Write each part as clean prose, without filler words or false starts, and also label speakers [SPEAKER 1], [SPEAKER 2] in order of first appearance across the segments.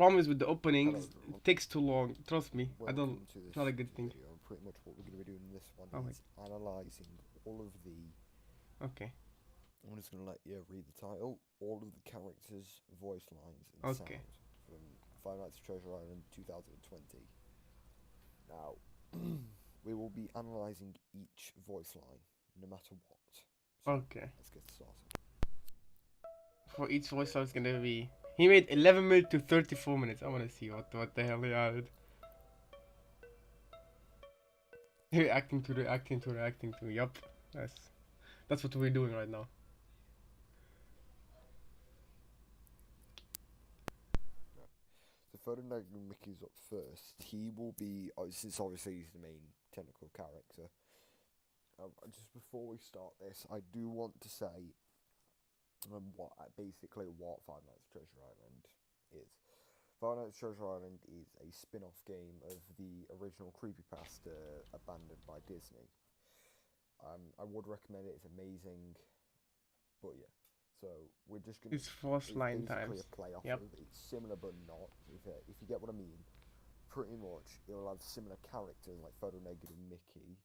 [SPEAKER 1] problem is with the
[SPEAKER 2] Hello
[SPEAKER 1] openings,
[SPEAKER 2] everyone,
[SPEAKER 1] it takes too long. Trust me, I don't.
[SPEAKER 2] welcome to
[SPEAKER 1] It's
[SPEAKER 2] this
[SPEAKER 1] not a good thing.
[SPEAKER 2] video. Pretty much what we're going to be doing in this one
[SPEAKER 1] Oh my.
[SPEAKER 2] is analysing all of the,
[SPEAKER 1] Okay.
[SPEAKER 2] I'm just going to let you read the title, all of the characters' voice lines and
[SPEAKER 1] Okay.
[SPEAKER 2] sound from Five Nights at Treasure Island 2020. Now, we will be analysing each voice line, no matter what. So,
[SPEAKER 1] Okay.
[SPEAKER 2] let's get started.
[SPEAKER 1] For each voice, I was gonna be. He made 11 minutes to 34 minutes. I wanna see what the hell he added. Reacting to reacting to reacting to. Yup. That's what we're doing right now.
[SPEAKER 2] So Photonegro Mickey's up first. He will be, since obviously he's the main technical character. Just before we start this, I do want to say basically what Five Nights at Treasure Island is. Five Nights at Treasure Island is a spin-off game of the original creepypasta abandoned by Disney. I would recommend it. It's amazing, but yeah. So we're just gonna.
[SPEAKER 1] It's force
[SPEAKER 2] It's
[SPEAKER 1] line
[SPEAKER 2] basically
[SPEAKER 1] times.
[SPEAKER 2] a play off
[SPEAKER 1] Yep.
[SPEAKER 2] of. It's similar but not. If you get what I mean, pretty much it'll have similar characters like Photo Negative Mickey,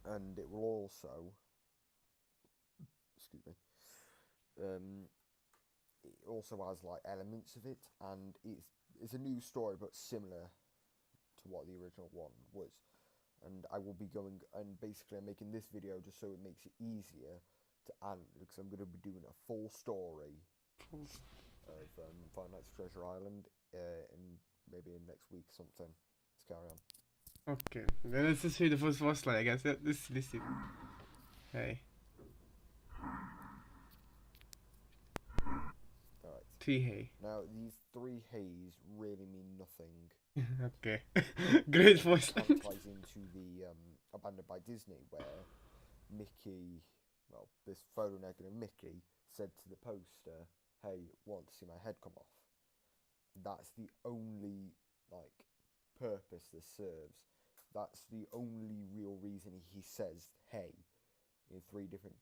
[SPEAKER 2] and it will also, excuse me, it also has like elements of it, and it's a new story but similar to what the original one was. And I will be going, and basically I'm making this video just so it makes it easier to add, because I'm going to be doing a full story of Five Nights at Treasure Island in maybe in next week or something. Let's carry on.
[SPEAKER 1] Okay. Then let's just hear the first voice line. I guess. Listen. Hey.
[SPEAKER 2] Alright.
[SPEAKER 1] T hey.
[SPEAKER 2] Now, these three hays really mean nothing.
[SPEAKER 1] Okay. Great voice
[SPEAKER 2] Kind
[SPEAKER 1] line.
[SPEAKER 2] of ties into the Abandoned by Disney, where Mickey, well, this photo negative Mickey said to the poster, "Hey, want to see my head come off?" That's the only like purpose this serves. That's the only real reason he says "Hey" in three different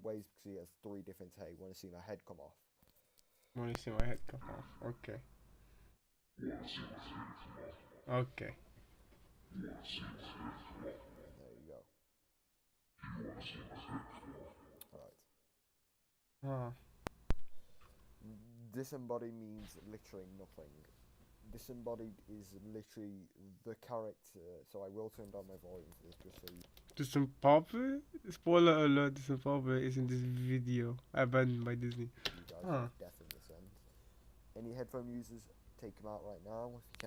[SPEAKER 2] ways, because he has three different "Hey, want to see my head come off."
[SPEAKER 1] Want to see my head come off? Okay. Okay.
[SPEAKER 2] There you go. All right.
[SPEAKER 1] Ah.
[SPEAKER 2] Disembodied means literally nothing. Disembodied is literally the character. So I will turn down my volume for this, just so you
[SPEAKER 1] Zimbabwe? Spoiler alert, Zimbabwe is in this video. Abandoned by Disney.
[SPEAKER 2] guys
[SPEAKER 1] Huh.
[SPEAKER 2] are deaf in this end. Any headphone users, take them out right now if you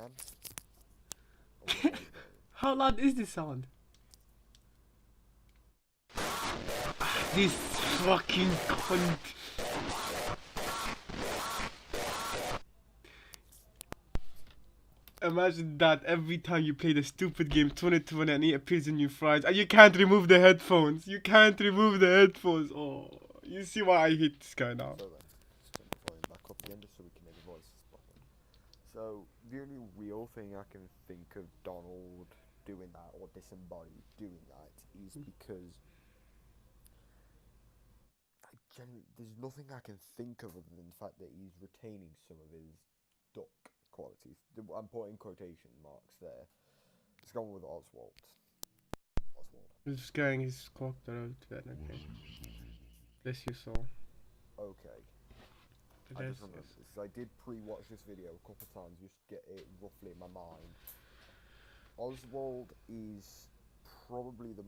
[SPEAKER 2] can.
[SPEAKER 1] How loud is this sound? This fucking cunt. Imagine that every time you play the stupid game 2020 and he appears in your fries and you can't remove the headphones. You can't remove the headphones. Oh, you see why I hate this guy now.
[SPEAKER 2] So then, just turn the volume back up again just so we can hear the voices properly. So the only real thing I can think of Donald doing that, or Disembodied doing that, is because there's nothing I can think of other than the fact that he's retaining some of his duck qualities. I'm putting quotation marks there. Let's go on with Oswald. Oswald.
[SPEAKER 1] This guy is cocked out to bed. Okay. Bless your soul.
[SPEAKER 2] Okay. I
[SPEAKER 1] Bless
[SPEAKER 2] just remember
[SPEAKER 1] your
[SPEAKER 2] this, 'cause I did pre-watch this video a couple of times just to get it roughly in my mind. Oswald is probably the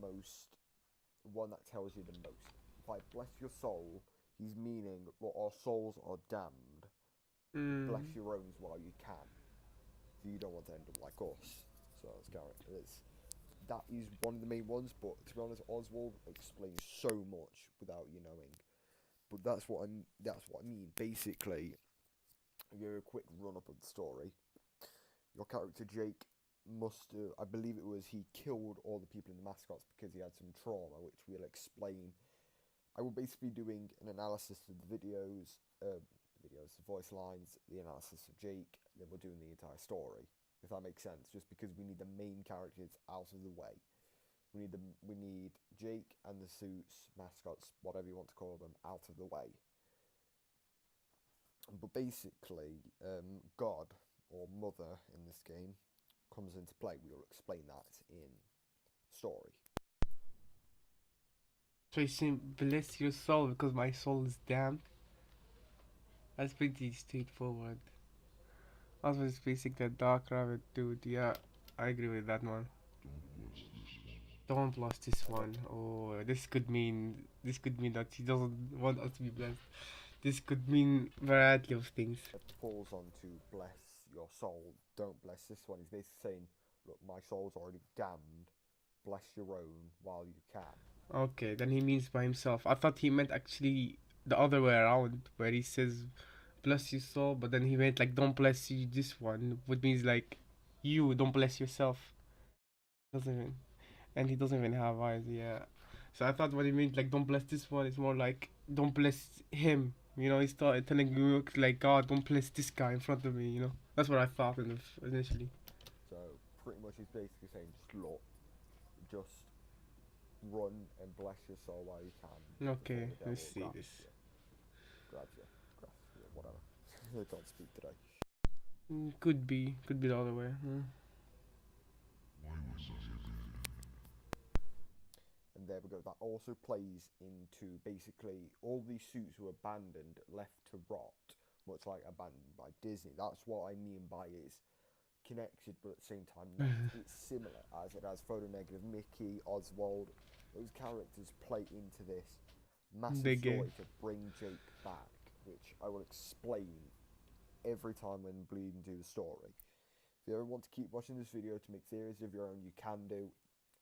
[SPEAKER 2] one that tells you the most. By bless your soul, he's meaning, well, our souls are damned. Bless your own while you can. So you don't want to end up like us. So let's go. That is one of the main ones, but to be honest, Oswald explains so much without you knowing. But that's what I mean. Basically, I'll give you a quick run up of the story. Your character Jake I believe it was, he killed all the people in the mascots because he had some trauma, which we'll explain. I will basically be doing an analysis of the videos, the voice lines, the analysis of Jake, then we're doing the entire story, if that makes sense. Just because we need the main characters out of the way. We need Jake and the suits, mascots, whatever you want to call them, out of the way. But basically, God or Mother in this game comes into play. We will explain that in story.
[SPEAKER 1] So he's saying, bless your soul because my soul is damned. That's pretty straightforward. Also, it's basically a dark rabbit, dude. Yeah, I agree with that one. Don't lost this
[SPEAKER 2] And then
[SPEAKER 1] one. Oh, this could mean that he doesn't want us to be blessed. This could mean variety of things.
[SPEAKER 2] it falls on to bless your soul. Don't bless this one. He's basically saying, look, my soul's already damned. Bless your own while you can.
[SPEAKER 1] Okay, then he means by himself. I thought he meant actually the other way around, where he says bless your soul, but then he meant like don't bless you this one, which means like you don't bless yourself. Doesn't even, and he doesn't even have eyes. Yeah. So I thought what he meant like don't bless this one is more like don't bless him. You know, he started telling you like God, don't bless this guy in front of me. You know, that's what I thought initially.
[SPEAKER 2] So pretty much he's basically saying, just look, just run and bless your soul while you can.
[SPEAKER 1] Okay,
[SPEAKER 2] Before the
[SPEAKER 1] let's
[SPEAKER 2] devil
[SPEAKER 1] see
[SPEAKER 2] grabs
[SPEAKER 1] this.
[SPEAKER 2] you. Grabs you. Grabs you. Whatever. I can't speak today.
[SPEAKER 1] Could be the other way.
[SPEAKER 2] And there we go. That also plays into basically all these suits were abandoned, left to rot, much like abandoned by Disney. That's what I mean by it's connected, but at the same time not. It's similar, as it has Photo Negative, Mickey, Oswald. Those characters play into this massive
[SPEAKER 1] Big game.
[SPEAKER 2] story to bring Jake back, which I will explain every time when bleeding to the story. If you ever want to keep watching this video to make theories of your own, you can do.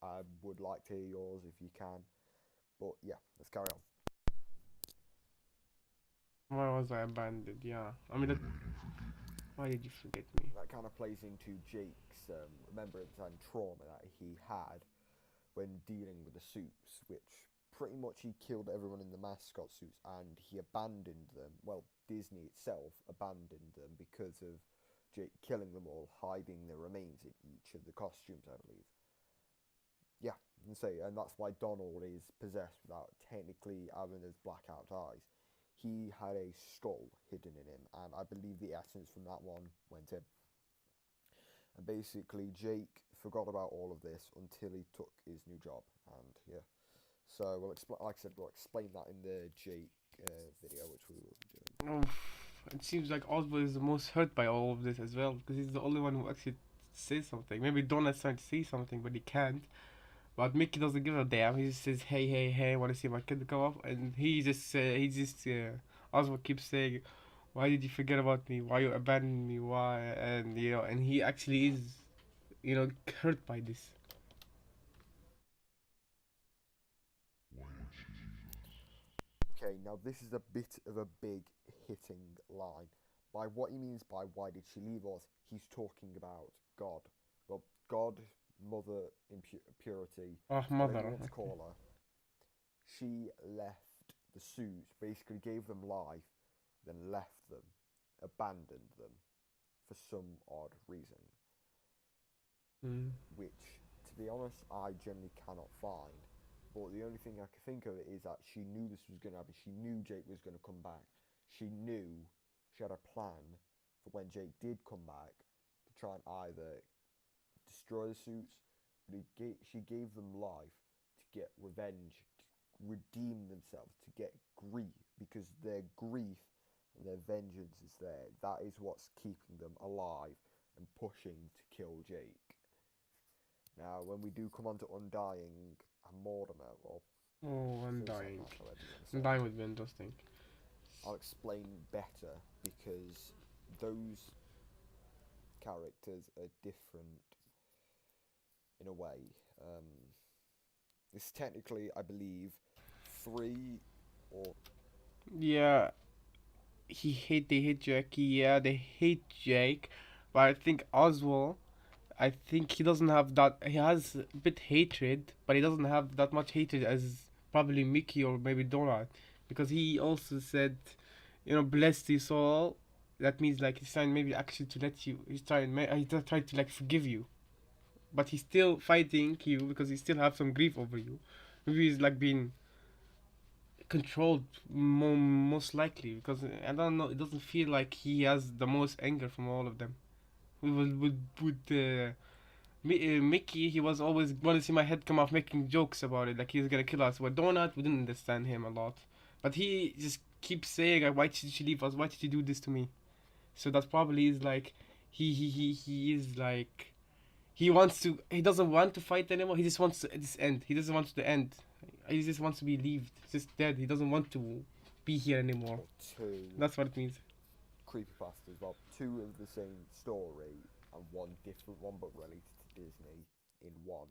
[SPEAKER 2] I would like to hear yours if you can. But yeah, let's carry on.
[SPEAKER 1] Why was I abandoned? Yeah. I mean, why did you forget me?
[SPEAKER 2] That kind of plays into Jake's remembrance and trauma that he had when dealing with the suits, which pretty much he killed everyone in the mascot suits and he abandoned them. Well, Disney itself abandoned them because of Jake killing them all, hiding the remains in each of the costumes, I believe. Yeah, and that's why Donald is possessed without technically having his blackout eyes. He had a skull hidden in him, and I believe the essence from that one went in. And basically, Jake forgot about all of this until he took his new job, and yeah. So we'll explain. Like I said, we'll explain that in the Jake video, which we will be doing.
[SPEAKER 1] Oh, it seems like Oswald is the most hurt by all of this as well, because he's the only one who actually says something. Maybe Donald's trying to say something, but he can't. But Mickey doesn't give a damn. He just says, "Hey, hey, hey, want to see my kid come up?" And Oswald keeps saying, "Why did you forget about me? Why you abandoned me? Why?" And and he actually is, hurt by this.
[SPEAKER 2] Okay, now this is a bit of a big hitting line. By what he means by why did she leave us, he's talking about God. Well, God, Mother Purity,
[SPEAKER 1] Oh,
[SPEAKER 2] whatever you
[SPEAKER 1] mother.
[SPEAKER 2] want to call her. She left the suits, basically gave them life, then left them, abandoned them for some odd reason.
[SPEAKER 1] Mm.
[SPEAKER 2] Which, to be honest, I generally cannot find. But the only thing I can think of is that she knew this was going to happen. She knew Jake was going to come back. She knew she had a plan for when Jake did come back to try and either destroy the suits, but she gave them life to get revenge, to redeem themselves, to get grief, because their grief and their vengeance is there. That is what's keeping them alive and pushing to kill Jake. Now, when we do come on to Undying and Mortimer, or
[SPEAKER 1] Oh, I'm
[SPEAKER 2] Suicide
[SPEAKER 1] dying.
[SPEAKER 2] Mask, however you want to
[SPEAKER 1] I'm
[SPEAKER 2] say,
[SPEAKER 1] dying would be interesting.
[SPEAKER 2] I'll explain better because those characters are different in a way. It's technically, I believe, 3 or
[SPEAKER 1] Yeah, they hate Jackie. Yeah, they hate Jake, but I think Oswald. I think he doesn't have that. He has a bit hatred, but he doesn't have that much hatred as probably Mickey or maybe Donald, because he also said, bless your soul. That means like he's trying maybe actually to let you. He's just trying to like forgive you, but he's still fighting you because he still have some grief over you. Maybe he's like being controlled, most likely, because I don't know. It doesn't feel like he has the most anger from all of them. We will with Mickey, he was always want to see my head come off making jokes about it, like he was gonna kill us. With Donut, we didn't understand him a lot, but he just keeps saying, like, "Why did she leave us? Why did you do this to me?" So that probably is like, he is like, he wants to, he doesn't want to fight anymore. He just wants to this end. He doesn't want to end. He just wants to be leaved, just dead. He doesn't want to be here anymore.
[SPEAKER 2] Or two
[SPEAKER 1] That's what it means.
[SPEAKER 2] creepypastas. Well, two of the same story and one different one, but related to Disney in one.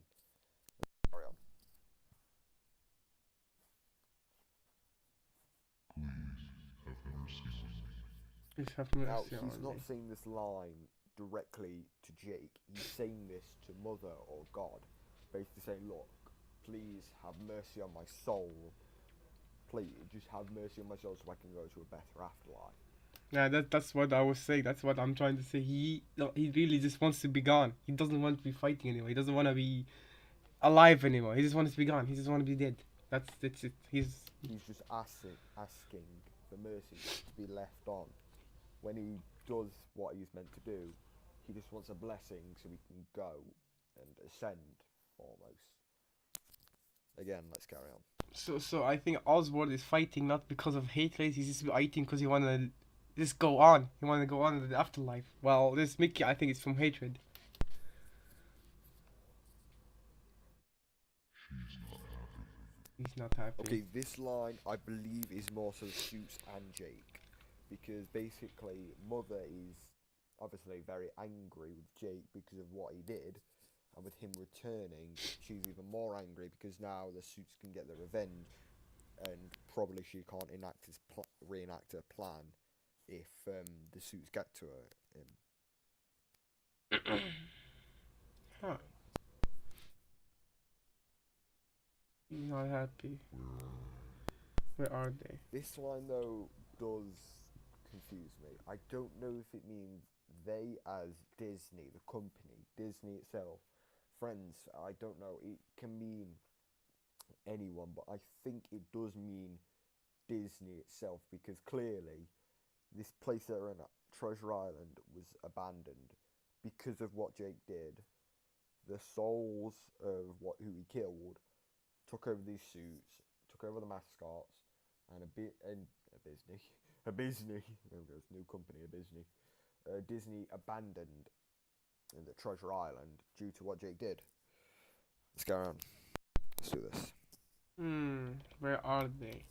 [SPEAKER 2] Carry on.
[SPEAKER 1] Please have
[SPEAKER 2] Now,
[SPEAKER 1] mercy
[SPEAKER 2] he's
[SPEAKER 1] on
[SPEAKER 2] not
[SPEAKER 1] me.
[SPEAKER 2] saying this line directly to Jake. He's saying this to Mother or God. Basically saying, look, please have mercy on my soul. Please, just have mercy on my soul so I can go to a better afterlife.
[SPEAKER 1] Yeah, that's what I was saying. That's what I'm trying to say. He no, he really just wants to be gone. He doesn't want to be fighting anymore. He doesn't want to be alive anymore. He just wants to be gone. He just wants to be dead. That's it. He's
[SPEAKER 2] just asking for mercy to be left on. When he does what he's meant to do, he just wants a blessing so he can go and ascend, almost. Again, let's carry on.
[SPEAKER 1] so I think Oswald is fighting not because of hatred. He's just fighting because he wanna just go on. He wanna go on in the afterlife. Well, this Mickey, I think, is from hatred. He's not happy.
[SPEAKER 2] Okay, this line I believe is more so Suits and Jake, because basically Mother is obviously very angry with Jake because of what he did, and with him returning, she's even more angry because now the Suits can get their revenge, and probably she can't reenact her plan if the Suits get to her.
[SPEAKER 1] Huh. He's not happy. Where are they?
[SPEAKER 2] This line though does confuse me. I don't know if it means they as Disney, the company, Disney itself, friends. I don't know. It can mean anyone, but I think it does mean Disney itself, because clearly this place they're in, Treasure Island, was abandoned because of what Jake did. The souls of who he killed took over these suits, took over the mascots, and a Disney. There goes new company, a Disney. Disney abandoned in the Treasure Island due to what Jake did. Let's go on. Let's do this.
[SPEAKER 1] Where are they?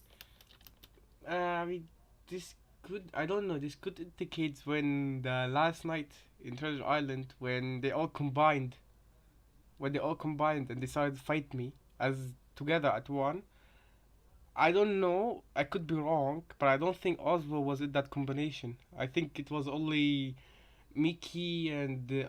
[SPEAKER 1] I mean, this could, I don't know, this could indicate when the last night in Treasure Island, when they all combined, and decided to fight me as together at one. I don't know, I could be wrong, but I don't think Oswald was in that combination. I think it was only Mickey and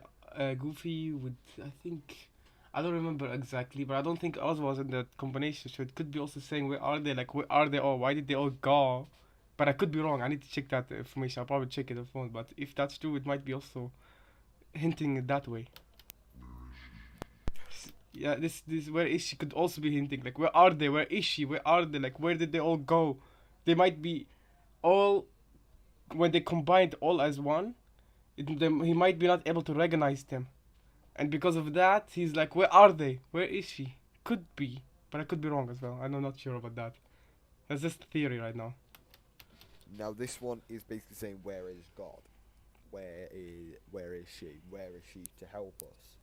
[SPEAKER 1] Goofy with, I think, I don't remember exactly, but I don't think Oz was in that combination. So it could be also saying, where are they? Like, where are they all? Why did they all go? But I could be wrong. I need to check that information. I'll probably check it on the phone. But if that's true, it might be also hinting it that way. Yeah, this where is she could also be hinting. Like, where are they? Where is she? Where are they? Like, where did they all go? They might be all, when they combined all as one. He might be not able to recognize them. And because of that, he's like, where are they? Where is she? Could be, but I could be wrong as well. I'm not sure about that. That's just theory right now.
[SPEAKER 2] Now this one is basically saying, where is God? Where is she? Where is she to help us?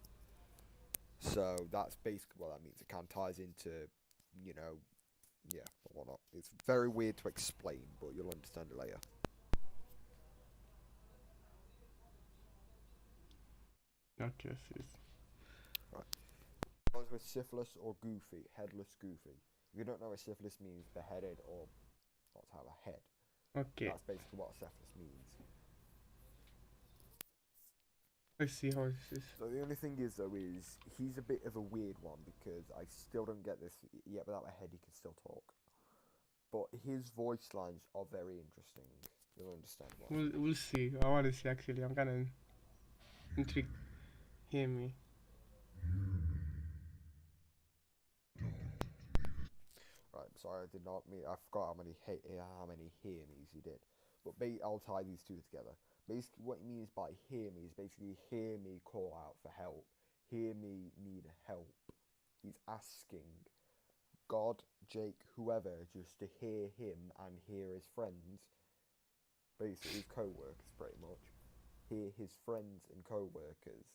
[SPEAKER 2] So that's basically what that means. It kind of ties into, yeah, but whatnot. It's very weird to explain, but you'll understand it later.
[SPEAKER 1] Okay, sis.
[SPEAKER 2] Right. One's with Syphilis or Goofy, headless Goofy. If you don't know what Syphilis means, beheaded or not to have a head.
[SPEAKER 1] Okay.
[SPEAKER 2] That's basically what Syphilis means.
[SPEAKER 1] Let's see how this is.
[SPEAKER 2] So the only thing is, though, is he's a bit of a weird one, because I still don't get this. Yet without a head, he can still talk. But his voice lines are very interesting. You'll understand why.
[SPEAKER 1] We'll see. I want to see, actually. I'm kind of intrigued. Hear me.
[SPEAKER 2] Right, Sorry, I did not mean. I forgot how many hear me's he did. But I'll tie these two together. Basically, what he means by hear me is basically hear me call out for help. Hear me need help. He's asking God, Jake, whoever, just to hear him and hear his friends, basically his co-workers, pretty much. Hear his friends and co-workers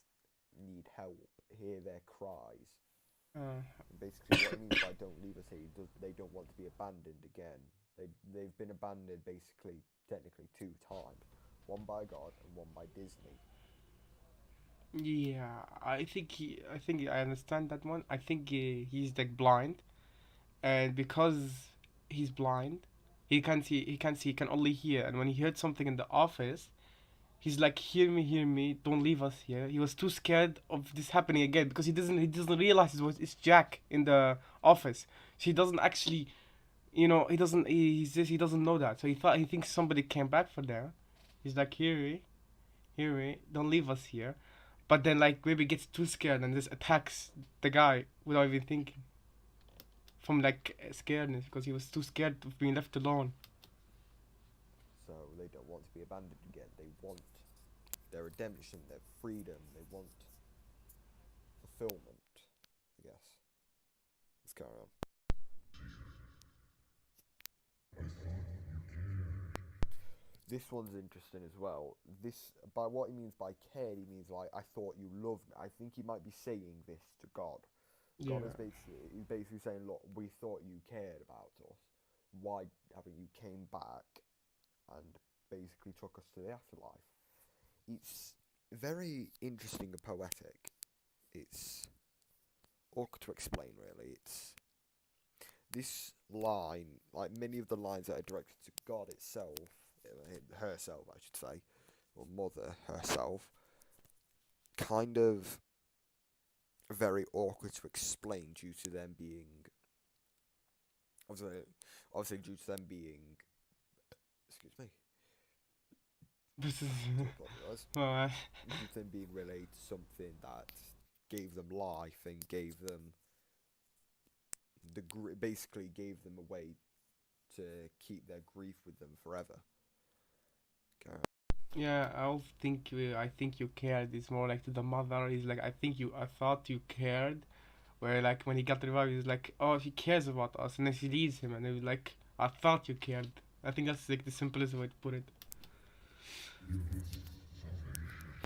[SPEAKER 2] need help. Hear their cries.
[SPEAKER 1] Uh,
[SPEAKER 2] Basically, what it means by "don't leave us here," they don't want to be abandoned again. They've been abandoned basically, technically 2 times, one by God and one by Disney.
[SPEAKER 1] yeah, I think I understand that one. I think he's like blind, and because he's blind, he can't see, he can only hear. And when he heard something in the office, he's like, hear me, don't leave us here. He was too scared of this happening again because he doesn't realize it's Jack in the office. So he doesn't actually, he doesn't know that. So he thinks somebody came back for them. He's like, hear me, don't leave us here. But then like maybe gets too scared and just attacks the guy without even thinking. From like scaredness because he was too scared of being left alone.
[SPEAKER 2] So they don't want to be abandoned again. They want their redemption, their freedom. They want fulfillment, I guess. Let's carry on. This one's interesting as well. This, by what he means by cared, he means like, I thought you loved me. I think he might be saying this to God.
[SPEAKER 1] Yeah.
[SPEAKER 2] God is basically saying, look, we thought you cared about us. Why haven't you came back and basically took us to the afterlife? It's very interesting and poetic. It's awkward to explain, really. It's this line, like many of the lines that are directed to God itself, herself, I should say, or Mother herself, kind of very awkward to explain due to them being, obviously due to them being, excuse me,
[SPEAKER 1] This is.
[SPEAKER 2] I apologise,
[SPEAKER 1] Well,
[SPEAKER 2] due to them being related to something that gave them life and gave them basically gave them a way to keep their grief with them forever. Okay.
[SPEAKER 1] yeah, I think you cared. It's more like to the mother. He's like, I thought you cared. Where like when he got the revive, he's like, oh, he cares about us, and then she leaves him, and they was like, I thought you cared. I think that's like the simplest way to put it.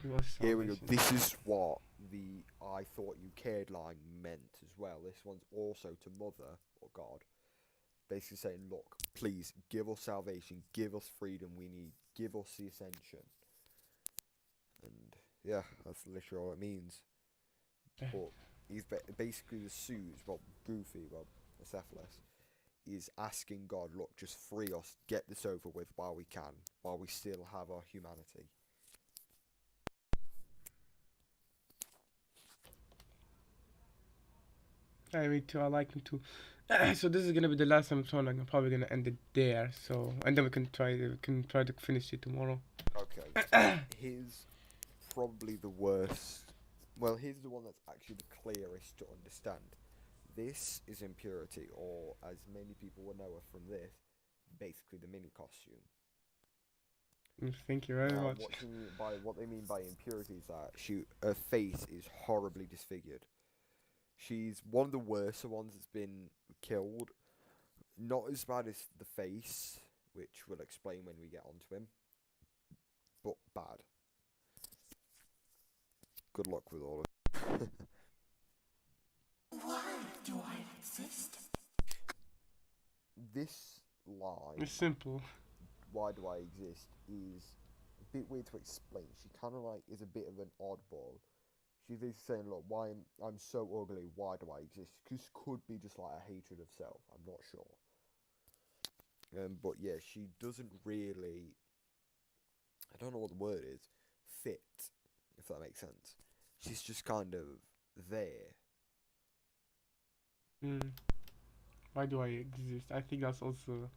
[SPEAKER 1] It was
[SPEAKER 2] Here we go.
[SPEAKER 1] salvation.
[SPEAKER 2] This is what the "I thought you cared" line meant as well. This one's also to Mother or God, basically saying, "Look, please give us salvation, give us freedom. We need, give us the ascension." And yeah, that's literally all it means. But he's basically the Suze, Goofy, Acephalus, is asking God, "Look, just free us, get this over with while we can, while we still have our humanity."
[SPEAKER 1] Yeah, me too. I like him too. So this is gonna be the last episode. Like, I'm probably gonna end it there. So and then we can try to finish it tomorrow.
[SPEAKER 2] Okay. Here's probably the worst. Well, here's the one that's actually the clearest to understand. This is impurity, or as many people will know from this, basically the mini costume.
[SPEAKER 1] Thank you very much.
[SPEAKER 2] What they mean by impurity is that her face is horribly disfigured. She's one of the worst ones that's been killed. Not as bad as the face, which we'll explain when we get onto him, but bad. Good luck with all of it.
[SPEAKER 3] Why do I exist?
[SPEAKER 2] This line,
[SPEAKER 1] It's simple.
[SPEAKER 2] "Why do I exist?" is a bit weird to explain. She kind of like is a bit of an oddball. She's basically saying, "Look, why I'm so ugly? Why do I exist?" This could be just like a hatred of self. I'm not sure. But yeah, she doesn't really. I don't know what the word is. Fit, if that makes sense. She's just kind of there.
[SPEAKER 1] Mm. Why do I exist? I think that's also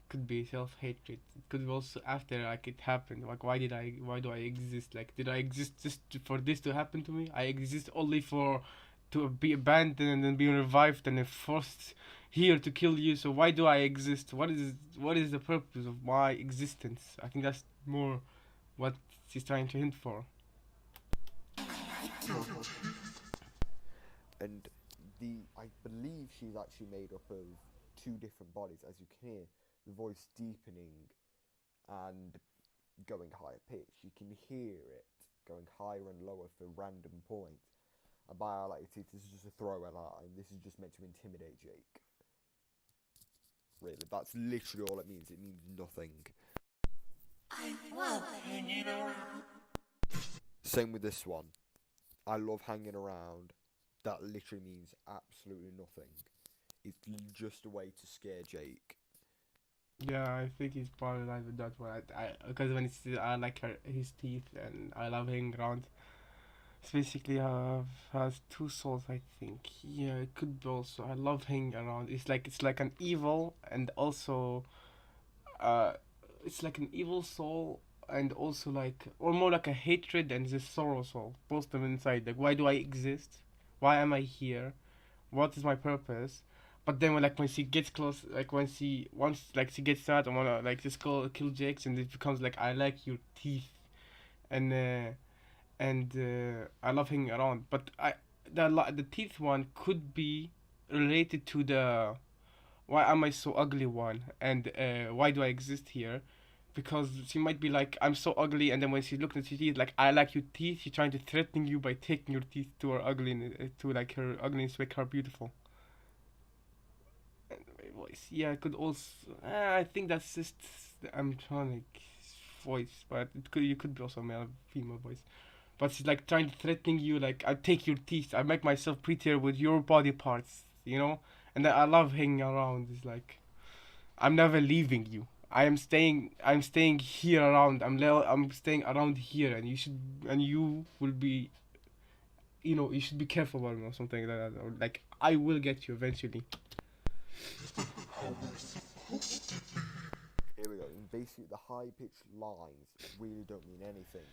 [SPEAKER 1] could be self-hatred. It could be also after like it happened. Like why do I exist? Like did I exist just for this to happen to me? I exist only for to be abandoned and then being revived and then forced here to kill you. So why do I exist? What is the purpose of my existence? I think that's more what she's trying to hint for.
[SPEAKER 2] And I believe she's actually made up of two different bodies, as you can hear the voice deepening and going higher pitch. You can hear it going higher and lower for random points. And by highlighted teeth, this is just a throwaway line. This is just meant to intimidate Jake. Really, that's literally all it means. It means nothing.
[SPEAKER 3] I love hanging around.
[SPEAKER 2] Same with this one. I love hanging around. That literally means absolutely nothing. It's just a way to scare Jake.
[SPEAKER 1] Yeah, I think he's probably right with that one. Because when it's I like his teeth and I love hanging around. It's basically has two souls, I think. Yeah, it could be also. I love hanging around. It's like an evil and also, uh, it's like an evil soul and also like or more like a hatred and this sorrow soul. Both of them inside. Like, why do I exist? Why am I here? What is my purpose? But then when she gets close, like when she once like she gets sad and wanna like just go kill Jakes, and it becomes like I like your teeth, and I love hanging around. But the teeth one could be related to the why am I so ugly one, and why do I exist here? Because she might be like I'm so ugly, and then when she looks at your teeth, like I like your teeth, she's trying to threaten you by taking your teeth to her ugly to like her ugliness make her beautiful. And my voice, yeah, I could also. I think that's just the Amtronic voice, but it could you could be also male, female voice. But she's like trying to threatening you, like I take your teeth, I make myself prettier with your body parts, you know. And then I love hanging around. It's like I'm never leaving you. I am staying. I'm staying here around. I'm staying around here, and you will be. You should be careful about me or something like that. Or like I will get you eventually.
[SPEAKER 2] Here we go. And basically, the high pitched lines really don't mean anything.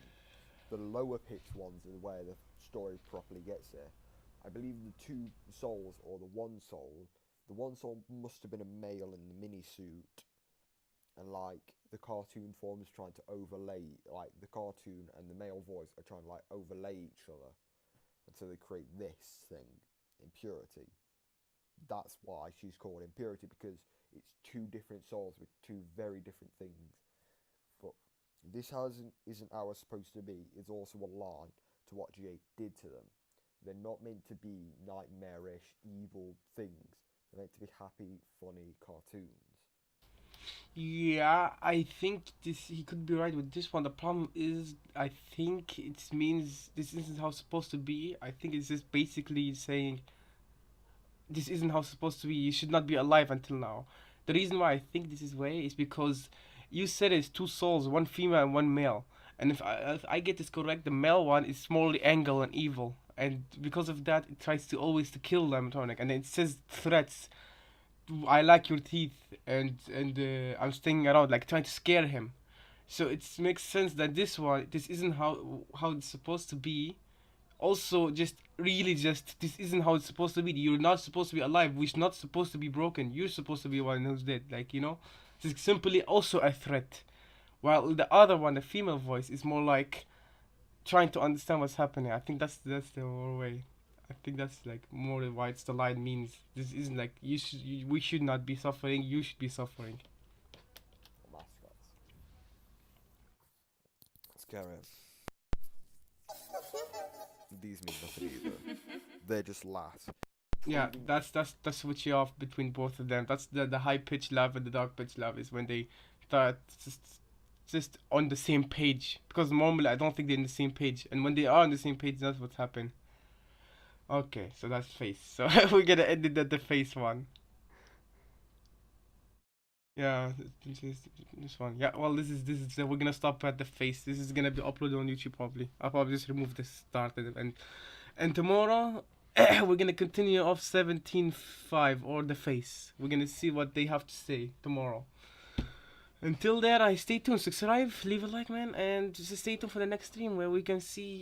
[SPEAKER 2] The lower pitched ones are where the story properly gets there. I believe the two souls, or the one soul must have been a male in the mini suit, and like the cartoon form is trying to overlay, like the cartoon and the male voice are trying to like overlay each other until they create this thing, impurity. That's why she's called impurity, because it's two different souls with two very different things. But this isn't how it's supposed to be. It's also a lie to what Jake did to them. They're not meant to be nightmarish, evil things. They're meant to be happy, funny cartoons.
[SPEAKER 1] Yeah, I think this he could be right with this one. The problem is, I think it means this isn't how it's supposed to be. I think it's just basically saying this isn't how it's supposed to be. You should not be alive until now. The reason why I think this is way is because you said it's two souls, one female and one male. And if I get this correct, the male one is morally angry and evil, and because of that, it tries to always to kill them, Tonic. And it says threats. I like your teeth, and I'm staying around, like trying to scare him. So it makes sense that this isn't how it's supposed to be. Also, just this isn't how it's supposed to be. You're not supposed to be alive. We're not supposed to be broken. You're supposed to be one who's dead. Like it's simply also a threat. While the other one, the female voice, is more like trying to understand what's happening. I think that's the more way. I think that's like more why it's the line means. This isn't like we should not be suffering. You should be suffering.
[SPEAKER 2] Well, that's guys. Let's carry on. These mean nothing either. They're just laughs.
[SPEAKER 1] Yeah, that's switching off between both of them. That's the high pitch love and the dark pitch love is when they start just on the same page. Because normally I don't think they're on the same page, and when they are on the same page, that's what's happened. Okay, so that's face. So we're gonna end it at the face one. Yeah, this one. Yeah, well, this is we're gonna stop at the face. This is gonna be uploaded on YouTube probably. I'll probably just remove this start and tomorrow we're gonna continue off 17.5 or the face. We're gonna see what they have to say tomorrow. Until then, I stay tuned, subscribe, leave a like, man, and just stay tuned for the next stream where we can see